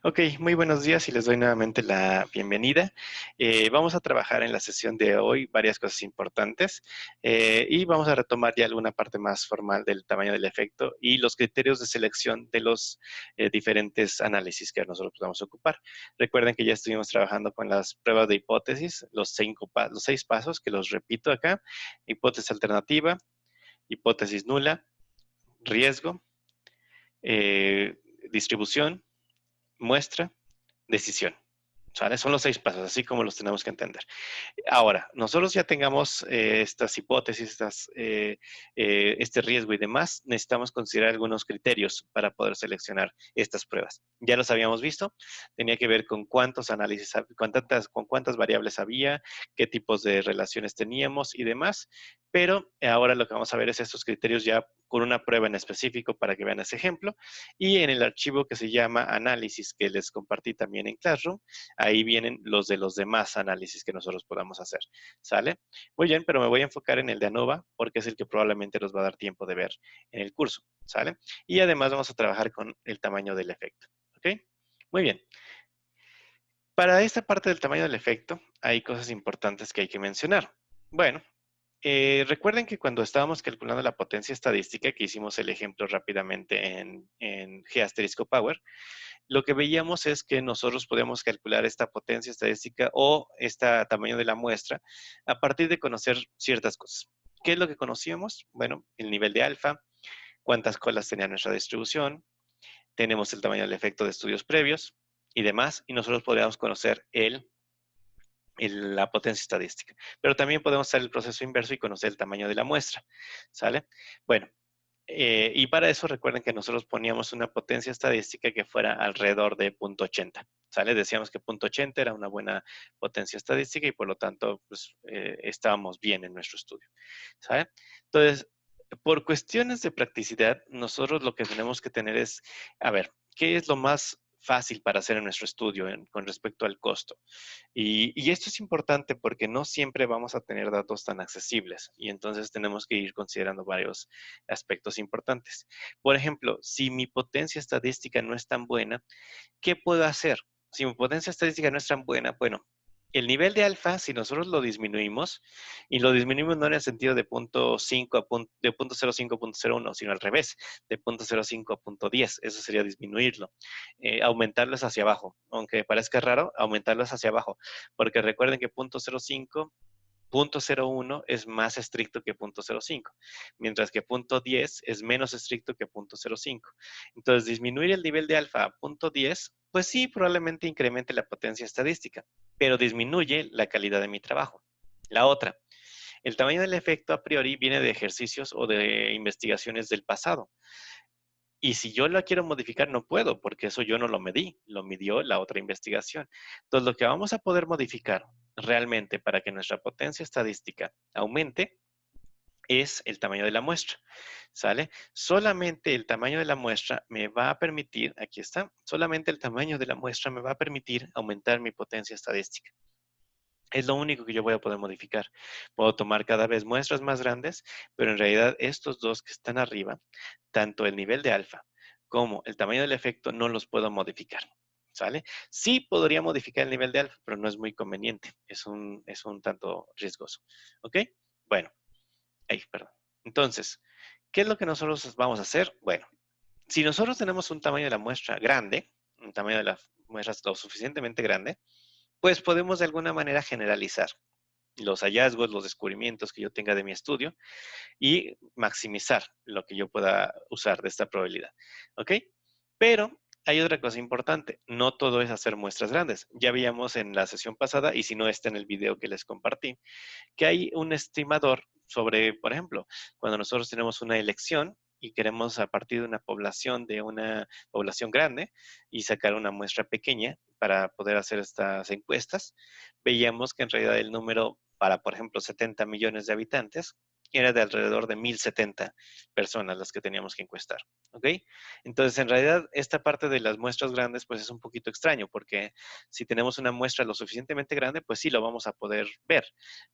Ok, muy buenos días y les doy nuevamente la bienvenida. Vamos a trabajar en la sesión de hoy varias cosas importantes y vamos a retomar ya alguna parte más formal del tamaño del efecto y los criterios de selección de los diferentes análisis que nosotros podamos ocupar. Recuerden que ya estuvimos trabajando con las pruebas de hipótesis, los 6 pasos que los repito acá: hipótesis alternativa, hipótesis nula, riesgo, eh, distribución, muestra, decisión. ¿Sale? Son los 6 pasos, así como los tenemos que entender. Ahora, nosotros ya tengamos estas hipótesis, este riesgo y demás, necesitamos considerar algunos criterios para poder seleccionar estas pruebas. Ya los habíamos visto, tenía que ver con cuántos análisis, con cuántas variables había, qué tipos de relaciones teníamos y demás, pero ahora lo que vamos a ver es estos criterios ya con una prueba en específico para que vean ese ejemplo, y en el archivo que se llama análisis, que les compartí también en Classroom, ahí vienen los de los demás análisis que nosotros podamos hacer. ¿Sale? Muy bien, pero me voy a enfocar en el de ANOVA porque es el que probablemente nos va a dar tiempo de ver en el curso. ¿Sale? Y además vamos a trabajar con el tamaño del efecto. ¿Ok? Muy bien. Para esta parte del tamaño del efecto hay cosas importantes que hay que mencionar. Bueno, recuerden que cuando estábamos calculando la potencia estadística, que hicimos el ejemplo rápidamente en G asterisco power, lo que veíamos es que nosotros podemos calcular esta potencia estadística o este tamaño de la muestra a partir de conocer ciertas cosas. ¿Qué es lo que conocíamos? Bueno, el nivel de alfa, cuántas colas tenía nuestra distribución, tenemos el tamaño del efecto de estudios previos y demás, y nosotros podríamos conocer la potencia estadística. Pero también podemos hacer el proceso inverso y conocer el tamaño de la muestra, ¿sale? Bueno, y para eso recuerden que nosotros poníamos una potencia estadística que fuera alrededor de 0.80, ¿sale? Decíamos que 0.80 era una buena potencia estadística y por lo tanto pues, estábamos bien en nuestro estudio, ¿sale? Entonces, por cuestiones de practicidad, nosotros lo que tenemos que tener es, a ver, ¿qué es lo más fácil para hacer en nuestro estudio con respecto al costo? Y esto es importante porque no siempre vamos a tener datos tan accesibles y entonces tenemos que ir considerando varios aspectos importantes. Por ejemplo, si mi potencia estadística no es tan buena, ¿qué puedo hacer? Si mi potencia estadística no es tan buena, bueno, el nivel de alfa, si nosotros lo disminuimos, y lo disminuimos no en el sentido de punto 5 de punto 0.5 a punto 0.1, sino al revés, de punto 0.5 a punto 10, eso sería disminuirlo. Aumentarlo es hacia abajo, aunque parezca raro, aumentarlo es hacia abajo, porque recuerden que punto 0.5 punto 0.1 es más estricto que punto 0.5, mientras que punto 10 es menos estricto que punto 0.5. Entonces, disminuir el nivel de alfa a punto 10, pues sí, probablemente incremente la potencia estadística, pero disminuye la calidad de mi trabajo. La otra, el tamaño del efecto a priori viene de ejercicios o de investigaciones del pasado. Y si yo la quiero modificar, no puedo, porque eso yo no lo medí, lo midió la otra investigación. Entonces, lo que vamos a poder modificar realmente para que nuestra potencia estadística aumente es el tamaño de la muestra, ¿sale? Solamente el tamaño de la muestra me va a permitir, aquí está, solamente el tamaño de la muestra me va a permitir aumentar mi potencia estadística. Es lo único que yo voy a poder modificar. Puedo tomar cada vez muestras más grandes, pero en realidad estos dos que están arriba, tanto el nivel de alfa como el tamaño del efecto, no los puedo modificar. ¿Sale? Sí podría modificar el nivel de alfa, pero no es muy conveniente. Es un tanto riesgoso. ¿Ok? Bueno, ahí, perdón. Entonces, ¿qué es lo que nosotros vamos a hacer? Bueno, si nosotros tenemos un tamaño de la muestra grande, un tamaño de la muestra lo suficientemente grande, pues podemos de alguna manera generalizar los hallazgos, los descubrimientos que yo tenga de mi estudio y maximizar lo que yo pueda usar de esta probabilidad. ¿Ok? Pero hay otra cosa importante, no todo es hacer muestras grandes. Ya veíamos en la sesión pasada, y si no está en el video que les compartí, que hay un estimador sobre, por ejemplo, cuando nosotros tenemos una elección y queremos a partir de una población grande y sacar una muestra pequeña para poder hacer estas encuestas, veíamos que en realidad el número para, por ejemplo, 70 millones de habitantes era de alrededor de 1,070 personas las que teníamos que encuestar, ¿ok? Entonces, en realidad, esta parte de las muestras grandes, pues es un poquito extraño, porque si tenemos una muestra lo suficientemente grande, pues sí lo vamos a poder ver,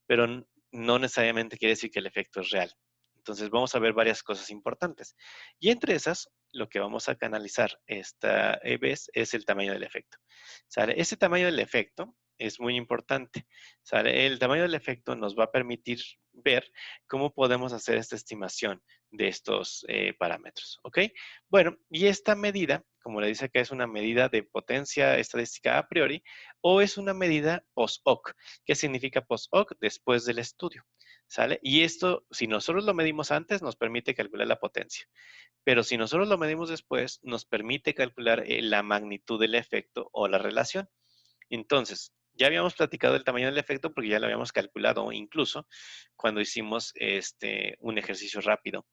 pero no necesariamente quiere decir que el efecto es real. Entonces vamos a ver varias cosas importantes. Y entre esas, lo que vamos a canalizar esta vez es el tamaño del efecto. ¿Sale? Ese tamaño del efecto es muy importante. ¿Sale? El tamaño del efecto nos va a permitir ver cómo podemos hacer esta estimación de estos parámetros. ¿Ok? Bueno, y esta medida, como le dice acá, es una medida de potencia estadística a priori o es una medida post-hoc. ¿Qué significa post-hoc? Después del estudio. ¿Sale? Y esto, si nosotros lo medimos antes, nos permite calcular la potencia. Pero si nosotros lo medimos después, nos permite calcular la magnitud del efecto o la relación. Entonces, ya habíamos platicado el tamaño del efecto porque ya lo habíamos calculado incluso cuando hicimos un ejercicio rápido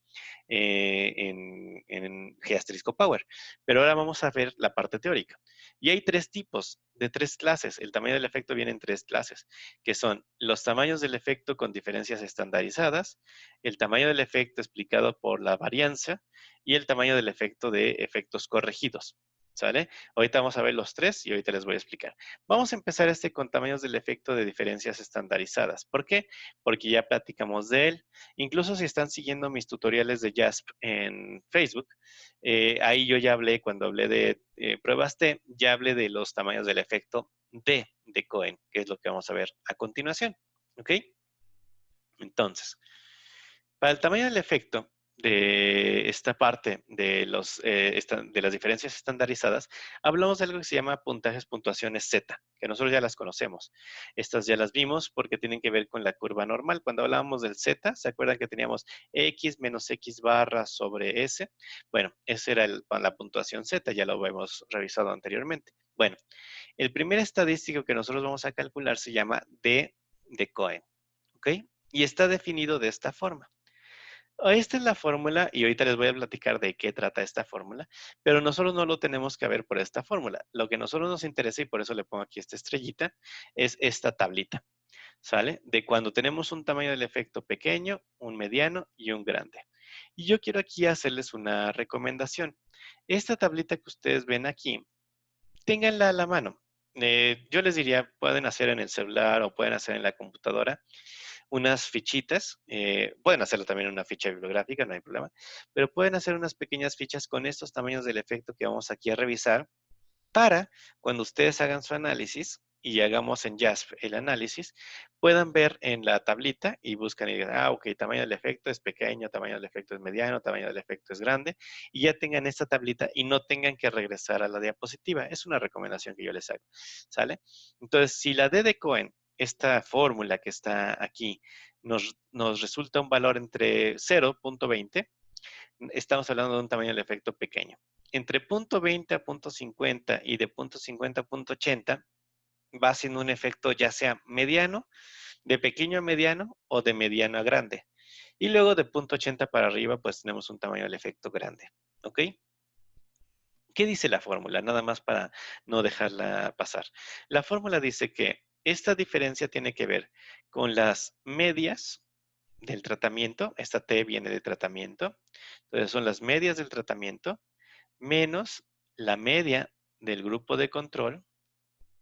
en G Power. Pero ahora vamos a ver la parte teórica. Y hay tres tipos de tres clases. El tamaño del efecto viene en tres clases, que son los tamaños del efecto con diferencias estandarizadas, el tamaño del efecto explicado por la varianza y el tamaño del efecto de efectos corregidos. ¿Sale? Ahorita vamos a ver los tres y ahorita les voy a explicar. Vamos a empezar con tamaños del efecto de diferencias estandarizadas. ¿Por qué? Porque ya platicamos de él. Incluso si están siguiendo mis tutoriales de JASP en Facebook, ahí yo ya hablé, cuando hablé de pruebas T, ya hablé de los tamaños del efecto D de Cohen, que es lo que vamos a ver a continuación. ¿Ok? Entonces, para el tamaño del efecto de esta parte de las diferencias estandarizadas, hablamos de algo que se llama puntajes, puntuaciones Z, que nosotros ya las conocemos. Estas ya las vimos porque tienen que ver con la curva normal. Cuando hablábamos del Z, ¿se acuerdan que teníamos X menos X barra sobre S? Bueno, esa era la puntuación Z, ya lo hemos revisado anteriormente. Bueno, el primer estadístico que nosotros vamos a calcular se llama D de Cohen, ¿ok? Y está definido de esta forma. Esta es la fórmula y ahorita les voy a platicar de qué trata esta fórmula, pero nosotros no lo tenemos que ver por esta fórmula. Lo que a nosotros nos interesa, y por eso le pongo aquí esta estrellita, es esta tablita, ¿sale? De cuando tenemos un tamaño del efecto pequeño, un mediano y un grande. Y yo quiero aquí hacerles una recomendación. Esta tablita que ustedes ven aquí, ténganla a la mano. Yo les diría, pueden hacer en el celular o pueden hacer en la computadora unas fichitas, pueden hacerlo también en una ficha bibliográfica, no hay problema, pero pueden hacer unas pequeñas fichas con estos tamaños del efecto que vamos aquí a revisar para cuando ustedes hagan su análisis y hagamos en JASP el análisis, puedan ver en la tablita y buscan y digan, ok, tamaño del efecto es pequeño, tamaño del efecto es mediano, tamaño del efecto es grande, y ya tengan esta tablita y no tengan que regresar a la diapositiva. Es una recomendación que yo les hago, ¿sale? Entonces, si la D de Cohen, esta fórmula que está aquí, nos resulta un valor entre 0.20, estamos hablando de un tamaño del efecto pequeño. Entre punto .20 a punto .50 y de punto .50 a punto .80 va siendo un efecto ya sea mediano, de pequeño a mediano o de mediano a grande. Y luego de punto .80 para arriba pues tenemos un tamaño del efecto grande. ¿Ok? ¿Qué dice la fórmula? Nada más para no dejarla pasar. La fórmula dice que esta diferencia tiene que ver con las medias del tratamiento. Esta T viene de tratamiento. Entonces son las medias del tratamiento menos la media del grupo de control,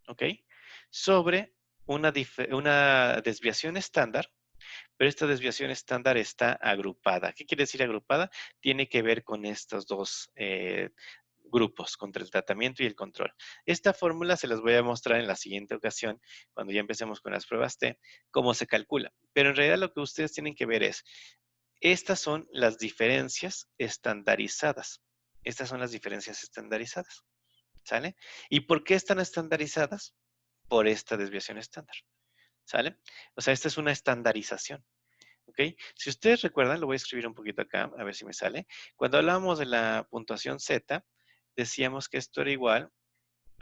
¿ok? Sobre una desviación estándar, pero esta desviación estándar está agrupada. ¿Qué quiere decir agrupada? Tiene que ver con estos dos grupos, contra el tratamiento y el control. Esta fórmula se las voy a mostrar en la siguiente ocasión, cuando ya empecemos con las pruebas T, cómo se calcula. Pero en realidad lo que ustedes tienen que ver es, estas son las diferencias estandarizadas. Estas son las diferencias estandarizadas, ¿sale? ¿Y por qué están estandarizadas? Por esta desviación estándar, ¿sale? O sea, esta es una estandarización, ¿ok? Si ustedes recuerdan, lo voy a escribir un poquito acá, a ver si me sale. Cuando hablábamos de la puntuación Z, decíamos que esto era igual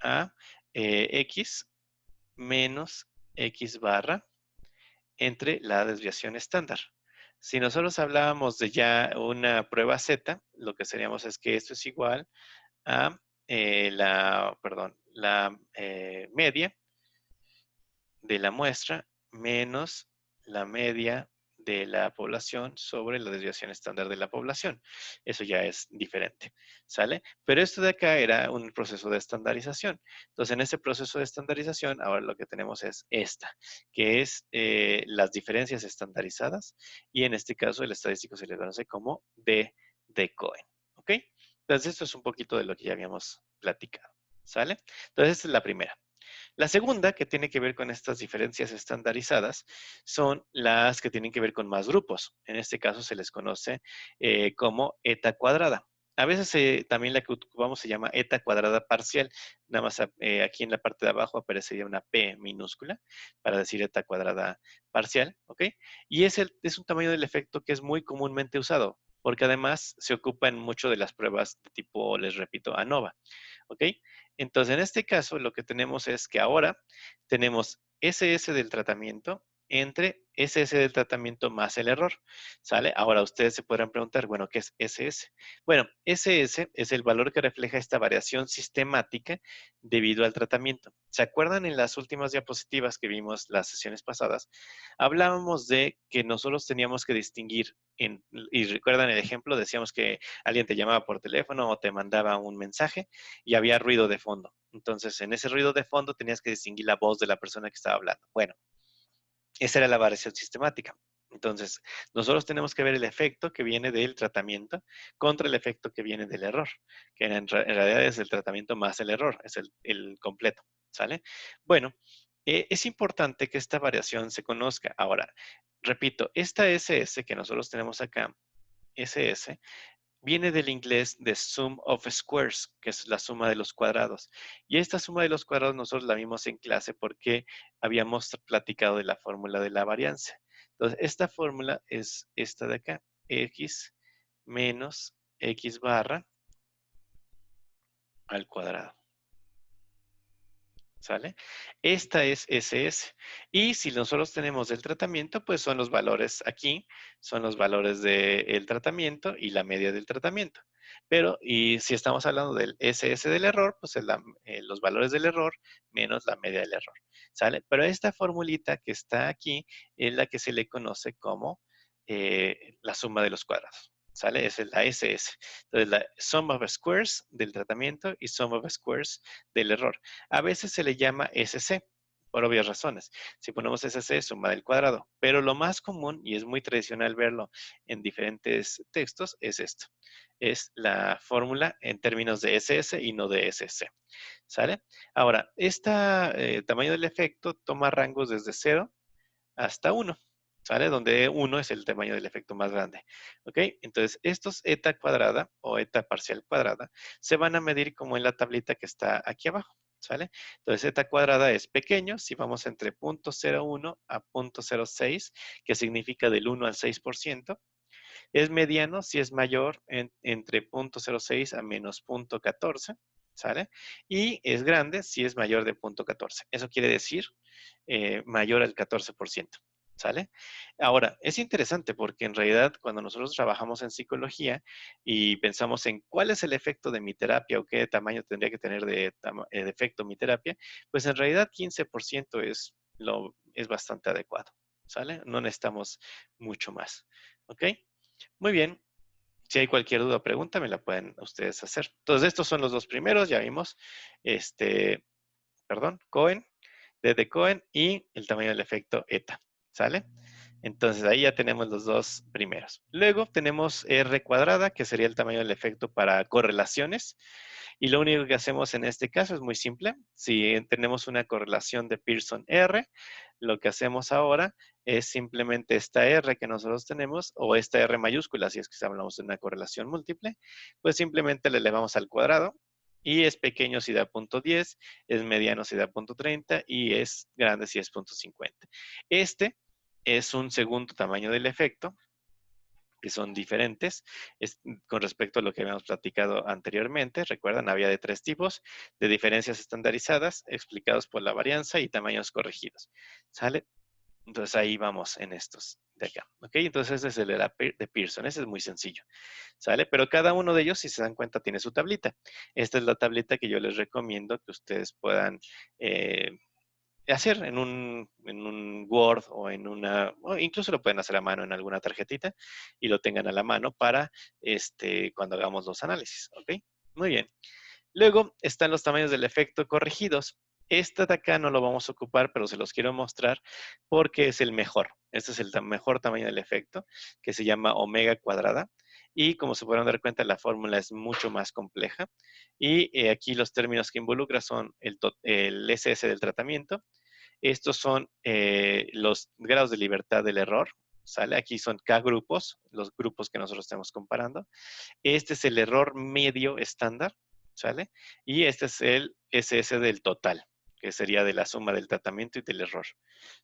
a X menos X barra entre la desviación estándar. Si nosotros hablábamos de ya una prueba Z, lo que seríamos es que esto es igual a la media de la muestra menos la media de la población sobre la desviación estándar de la población. Eso ya es diferente, ¿sale? Pero esto de acá era un proceso de estandarización. Entonces, en ese proceso de estandarización, ahora lo que tenemos es esta, que es las diferencias estandarizadas, y en este caso el estadístico se le conoce como D de Cohen, ¿ok? Entonces, esto es un poquito de lo que ya habíamos platicado, ¿sale? Entonces, esta es la primera. La segunda, que tiene que ver con estas diferencias estandarizadas, son las que tienen que ver con más grupos. En este caso se les conoce como eta cuadrada. A veces también la que ocupamos se llama eta cuadrada parcial. Nada más aquí en la parte de abajo aparecería una P minúscula para decir eta cuadrada parcial, ¿ok? Y es un tamaño del efecto que es muy comúnmente usado, porque además se ocupa en mucho de las pruebas de tipo, les repito, ANOVA, ¿ok? Entonces, en este caso, lo que tenemos es que ahora tenemos SS del tratamiento entre SS del tratamiento más el error, ¿sale? Ahora ustedes se podrán preguntar, bueno, ¿qué es SS? Bueno, SS es el valor que refleja esta variación sistemática debido al tratamiento. ¿Se acuerdan en las últimas diapositivas que vimos las sesiones pasadas? Hablábamos de que nosotros teníamos que distinguir, y recuerdan el ejemplo, decíamos que alguien te llamaba por teléfono o te mandaba un mensaje y había ruido de fondo. Entonces, en ese ruido de fondo tenías que distinguir la voz de la persona que estaba hablando. Bueno, esa era la variación sistemática. Entonces, nosotros tenemos que ver el efecto que viene del tratamiento contra el efecto que viene del error, que en realidad es el tratamiento más el error, es el completo, ¿sale? Bueno, es importante que esta variación se conozca. Ahora, repito, esta SS que nosotros tenemos acá, SS, viene del inglés de sum of squares, que es la suma de los cuadrados. Y esta suma de los cuadrados nosotros la vimos en clase porque habíamos platicado de la fórmula de la varianza. Entonces, esta fórmula es esta de acá, x menos x barra al cuadrado. ¿Sale? Esta es SS. Y si nosotros tenemos el tratamiento, pues son los valores aquí, son los valores del tratamiento y la media del tratamiento. Pero, y si estamos hablando del SS del error, pues es los valores del error menos la media del error. ¿Sale? Pero esta formulita que está aquí es la que se le conoce como la suma de los cuadrados. ¿Sale? Esa es la SS. Entonces, la sum of squares del tratamiento y sum of squares del error. A veces se le llama SC, por obvias razones. Si ponemos SC, suma del cuadrado. Pero lo más común, y es muy tradicional verlo en diferentes textos, es esto. Es la fórmula en términos de SS y no de SC. ¿Sale? Ahora, este tamaño del efecto toma rangos desde 0 hasta 1. ¿Sale? Donde 1 es el tamaño del efecto más grande. ¿Ok? Entonces, estos eta cuadrada o eta parcial cuadrada se van a medir como en la tablita que está aquí abajo. ¿Sale? Entonces, eta cuadrada es pequeño si vamos entre 0.01 a 0.06, que significa del 1 al 6%. Es mediano si es mayor entre 0.06 a menos 0.14. ¿Sale? Y es grande si es mayor de 0.14. Eso quiere decir mayor al 14%. ¿Sale? Ahora, es interesante porque en realidad cuando nosotros trabajamos en psicología y pensamos en cuál es el efecto de mi terapia o qué tamaño tendría que tener de efecto mi terapia, pues en realidad 15% es bastante adecuado. ¿Sale? No necesitamos mucho más. ¿Ok? Muy bien. Si hay cualquier duda o pregunta, me la pueden ustedes hacer. Entonces, estos son los dos primeros, ya vimos. Cohen, D de Cohen y el tamaño del efecto eta. ¿Sale? Entonces ahí ya tenemos los dos primeros. Luego tenemos R cuadrada, que sería el tamaño del efecto para correlaciones. Y lo único que hacemos en este caso es muy simple. Si tenemos una correlación de Pearson R, lo que hacemos ahora es simplemente esta R que nosotros tenemos, o esta R mayúscula, si es que hablamos de una correlación múltiple, pues simplemente le elevamos al cuadrado. Y es pequeño si da 0.10, es mediano si da 0.30 y es grande si es 0.50. Este es un segundo tamaño del efecto, que son diferentes con respecto a lo que habíamos platicado anteriormente. Recuerdan, había de 3 tipos de diferencias estandarizadas explicados por la varianza y tamaños corregidos. ¿Sale? Entonces ahí vamos en estos de acá. ¿Ok? Entonces ese es el de Pearson. Ese es muy sencillo. ¿Sale? Pero cada uno de ellos, si se dan cuenta, tiene su tablita. Esta es la tablita que yo les recomiendo que ustedes puedan hacer en un Word o o incluso lo pueden hacer a mano en alguna tarjetita y lo tengan a la mano para cuando hagamos los análisis, ¿ok? Muy bien. Luego están los tamaños del efecto corregidos. Este de acá no lo vamos a ocupar, pero se los quiero mostrar porque es el mejor. Este es el mejor tamaño del efecto, que se llama omega cuadrada. Y como se podrán dar cuenta, la fórmula es mucho más compleja. Y aquí los términos que involucra son el SS del tratamiento. Estos son los grados de libertad del error. ¿Sale? Aquí son K grupos, los grupos que nosotros estamos comparando. Este es el error medio estándar, ¿sale? Y este es el SS del total, que sería de la suma del tratamiento y del error,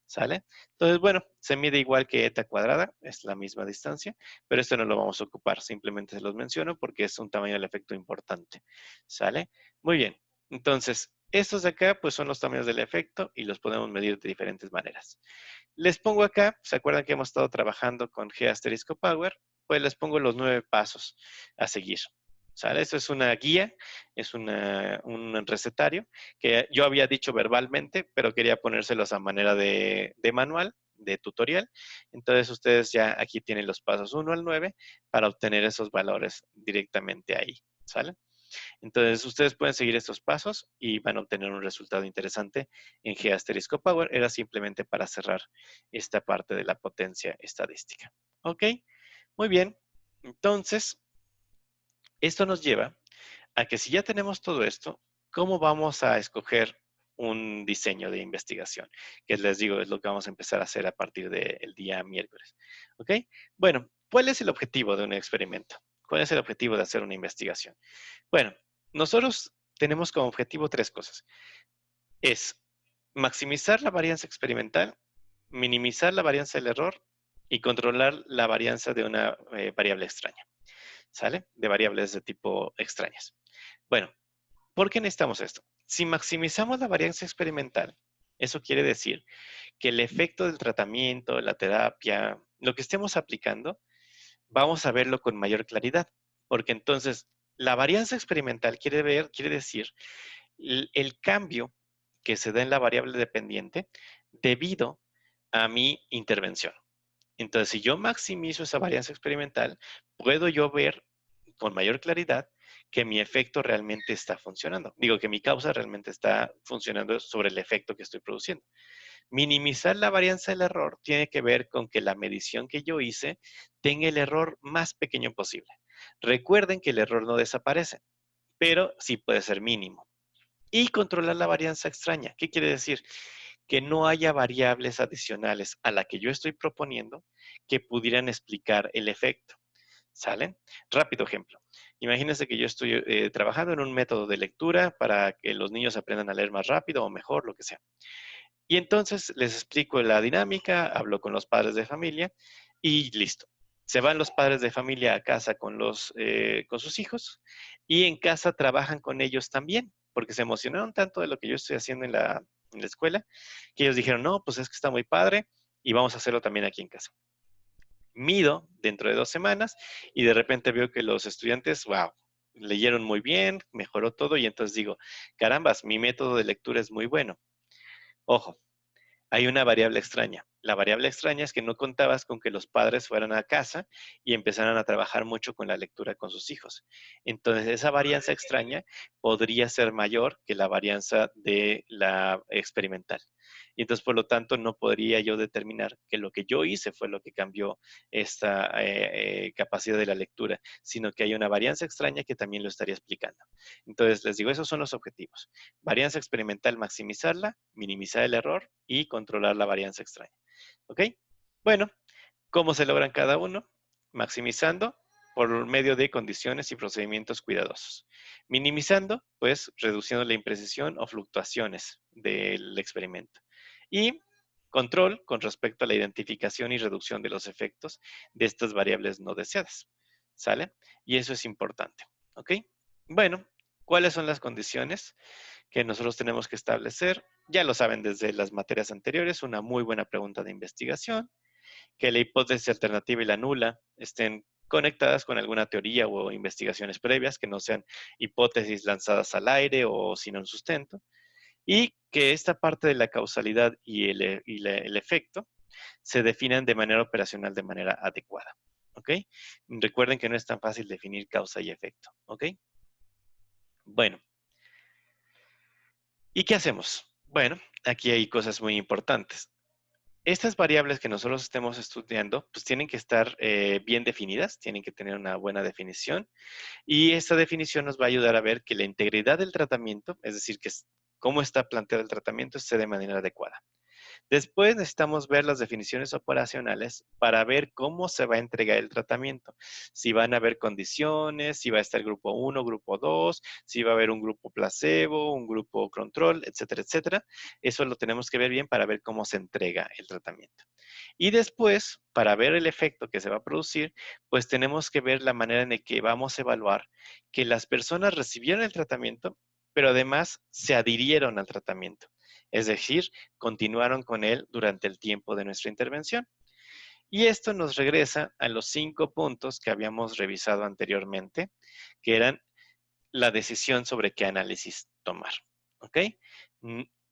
¿sale? Entonces, bueno, se mide igual que eta cuadrada, es la misma distancia, pero esto no lo vamos a ocupar, simplemente se los menciono porque es un tamaño del efecto importante, ¿sale? Muy bien, entonces, estos de acá, pues son los tamaños del efecto y los podemos medir de diferentes maneras. Les pongo acá, ¿se acuerdan que hemos estado trabajando con G asterisco Power? Pues les pongo los 9 pasos a seguir. ¿Sale? Esto es una guía, es un recetario que yo había dicho verbalmente, pero quería ponérselos a manera de manual, de tutorial. Entonces ustedes ya aquí tienen los pasos 1 al 9 para obtener esos valores directamente ahí. ¿Sale? Entonces, ustedes pueden seguir estos pasos y van a obtener un resultado interesante en G asterisco Power. Era simplemente para cerrar esta parte de la potencia estadística. ¿Ok? Muy bien. Entonces, esto nos lleva a que si ya tenemos todo esto, ¿cómo vamos a escoger un diseño de investigación? Que les digo, es lo que vamos a empezar a hacer a partir del día miércoles. ¿Ok? Bueno, ¿cuál es el objetivo de un experimento? ¿Cuál es el objetivo de hacer una investigación? Bueno, nosotros tenemos como objetivo tres cosas. Es maximizar la varianza experimental, minimizar la varianza del error y controlar la varianza de una variable extraña. ¿Sale? De variables de tipo extrañas. Bueno, ¿por qué necesitamos esto? Si maximizamos la varianza experimental, eso quiere decir que el efecto del tratamiento, la terapia, lo que estemos aplicando, vamos a verlo con mayor claridad, porque entonces la varianza experimental quiere decir el cambio que se da en la variable dependiente debido a mi intervención. Entonces, si yo maximizo esa varianza experimental, puedo yo ver con mayor claridad que mi efecto realmente está funcionando. Digo que mi causa realmente está funcionando sobre el efecto que estoy produciendo. Minimizar la varianza del error tiene que ver con que la medición que yo hice tenga el error más pequeño posible. Recuerden que el error no desaparece, pero sí puede ser mínimo. Y controlar la varianza extraña. ¿Qué quiere decir? Que no haya variables adicionales a la que yo estoy proponiendo que pudieran explicar el efecto. ¿Sale? Rápido ejemplo. Imagínense que yo estoy trabajando en un método de lectura para que los niños aprendan a leer más rápido o mejor, lo que sea. Y entonces les explico la dinámica, hablo con los padres de familia y listo. Se van los padres de familia a casa con sus hijos y en casa trabajan con ellos también, porque se emocionaron tanto de lo que yo estoy haciendo en la escuela, que ellos dijeron, no, pues es que está muy padre y vamos a hacerlo también aquí en casa. Mido dentro de 2 semanas y de repente veo que los estudiantes, wow, leyeron muy bien, mejoró todo y entonces digo, carambas, mi método de lectura es muy bueno. Ojo, hay una variable extraña. La variable extraña es que no contabas con que los padres fueran a casa y empezaran a trabajar mucho con la lectura con sus hijos. Entonces, esa varianza extraña podría ser mayor que la varianza de la experimental. Y entonces, por lo tanto, no podría yo determinar que lo que yo hice fue lo que cambió esta capacidad de la lectura, sino que hay una varianza extraña que también lo estaría explicando. Entonces, les digo, esos son los objetivos. Varianza experimental, maximizarla, minimizar el error y controlar la varianza extraña. ¿Ok? Bueno, ¿cómo se logran cada uno? Maximizando por medio de condiciones y procedimientos cuidadosos. Minimizando, pues reduciendo la imprecisión o fluctuaciones del experimento. Y control con respecto a la identificación y reducción de los efectos de estas variables no deseadas. ¿Sale? Y eso es importante. ¿Ok? Bueno, ¿cuáles son las condiciones que nosotros tenemos que establecer? Ya lo saben desde las materias anteriores, una muy buena pregunta de investigación, que la hipótesis alternativa y la nula estén conectadas con alguna teoría o investigaciones previas, que no sean hipótesis lanzadas al aire o sin un sustento. y que esta parte de la causalidad y el efecto se definan de manera operacional de manera adecuada. ¿Ok? Recuerden que no es tan fácil definir causa y efecto. ¿Ok? Bueno, ¿y qué hacemos? Bueno, aquí hay cosas muy importantes. Estas variables que nosotros estemos estudiando, pues tienen que estar bien definidas, tienen que tener una buena definición y esta definición nos va a ayudar a ver que la integridad del tratamiento, es decir, que cómo está planteado el tratamiento, esté de manera adecuada. Después necesitamos ver las definiciones operacionales para ver cómo se va a entregar el tratamiento. Si van a haber condiciones, si va a estar grupo 1, grupo 2, si va a haber un grupo placebo, un grupo control, etcétera, etcétera. Eso lo tenemos que ver bien para ver cómo se entrega el tratamiento. Y después, para ver el efecto que se va a producir, pues tenemos que ver la manera en la que vamos a evaluar que las personas recibieron el tratamiento, pero además se adhirieron al tratamiento. Es decir, continuaron con él durante el tiempo de nuestra intervención. Y esto nos regresa a los 5 puntos que habíamos revisado anteriormente, que eran la decisión sobre qué análisis tomar. ¿Ok?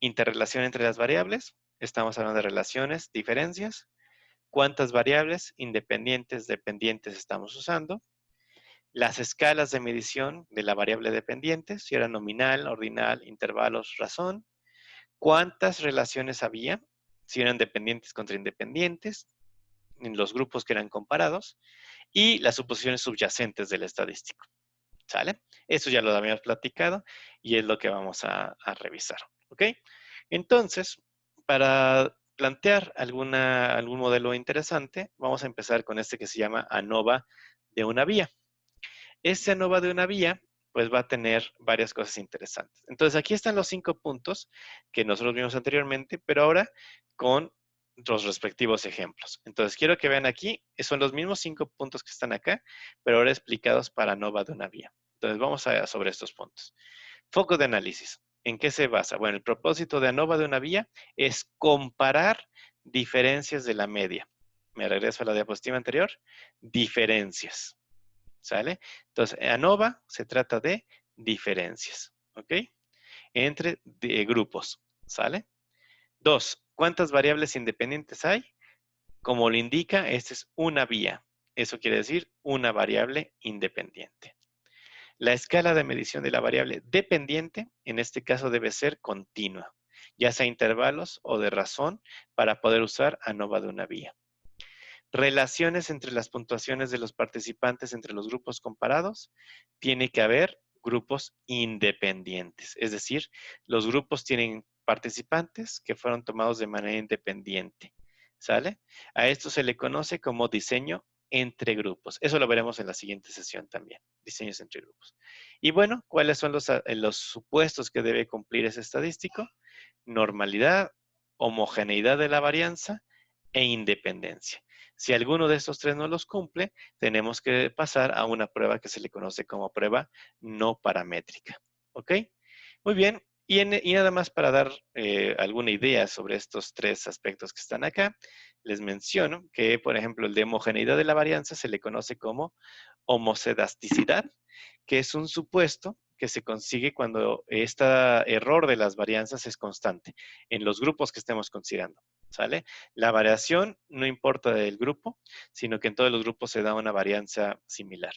Interrelación entre las variables. Estamos hablando de relaciones, diferencias. ¿Cuántas variables independientes, dependientes estamos usando? Las escalas de medición de la variable dependiente, si era nominal, ordinal, intervalos, razón. ¿Cuántas relaciones había? Si eran dependientes contra independientes, en los grupos que eran comparados, y las suposiciones subyacentes del estadístico. ¿Sale? Eso ya lo habíamos platicado y es lo que vamos a revisar. ¿Ok? Entonces, para plantear algún modelo interesante, vamos a empezar con este que se llama ANOVA de una vía. Este ANOVA de una vía, pues va a tener varias cosas interesantes. Entonces, aquí están los 5 puntos que nosotros vimos anteriormente, pero ahora con los respectivos ejemplos. Entonces, quiero que vean aquí, son los mismos 5 puntos que están acá, pero ahora explicados para ANOVA de una vía. Entonces, vamos a sobre estos puntos. Foco de análisis. ¿En qué se basa? Bueno, el propósito de ANOVA de una vía es comparar diferencias de la media. Me regreso a la diapositiva anterior. Diferencias. ¿Sale? Entonces, ANOVA se trata de diferencias, ¿ok? Entre grupos, ¿sale? 2, ¿cuántas variables independientes hay? Como lo indica, esta es una vía. Eso quiere decir una variable independiente. La escala de medición de la variable dependiente, en este caso debe ser continua, ya sea intervalos o de razón, para poder usar ANOVA de una vía. Relaciones entre las puntuaciones de los participantes entre los grupos comparados, tiene que haber grupos independientes, es decir, los grupos tienen participantes que fueron tomados de manera independiente, ¿sale? A esto se le conoce como diseño entre grupos. Eso lo veremos en la siguiente sesión también, diseños entre grupos. Y bueno, ¿cuáles son los supuestos que debe cumplir ese estadístico? Normalidad, homogeneidad de la varianza e independencia. Si alguno de estos 3 no los cumple, tenemos que pasar a una prueba que se le conoce como prueba no paramétrica. ¿Ok? Muy bien. Y nada más para dar alguna idea sobre estos 3 aspectos que están acá, les menciono que, por ejemplo, el de homogeneidad de la varianza se le conoce como homocedasticidad, que es un supuesto que se consigue cuando este error de las varianzas es constante en los grupos que estemos considerando. ¿Sale? La variación no importa del grupo, sino que en todos los grupos se da una varianza similar.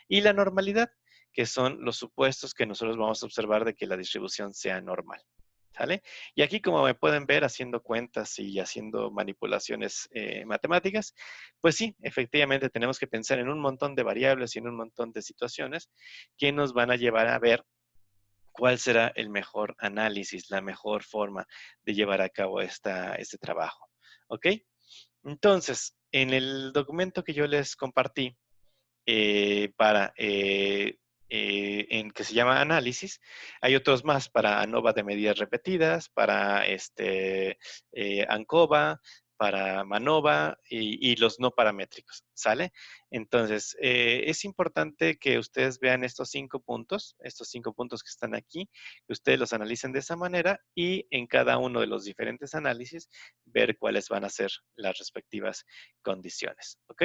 Y la normalidad, que son los supuestos que nosotros vamos a observar de que la distribución sea normal. ¿Sale? Y aquí, como me pueden ver, haciendo cuentas y haciendo manipulaciones matemáticas, pues sí, efectivamente tenemos que pensar en un montón de variables y en un montón de situaciones que nos van a llevar a ver cuál será el mejor análisis, la mejor forma de llevar a cabo este trabajo. ¿Ok? Entonces, en el documento que yo les compartí en que se llama análisis, hay otros más para ANOVA de medidas repetidas, para ANCOVA, para MANOVA y los no paramétricos, ¿sale? Entonces, es importante que ustedes vean estos 5 puntos que están aquí, que ustedes los analicen de esa manera y en cada uno de los diferentes análisis ver cuáles van a ser las respectivas condiciones, ¿ok?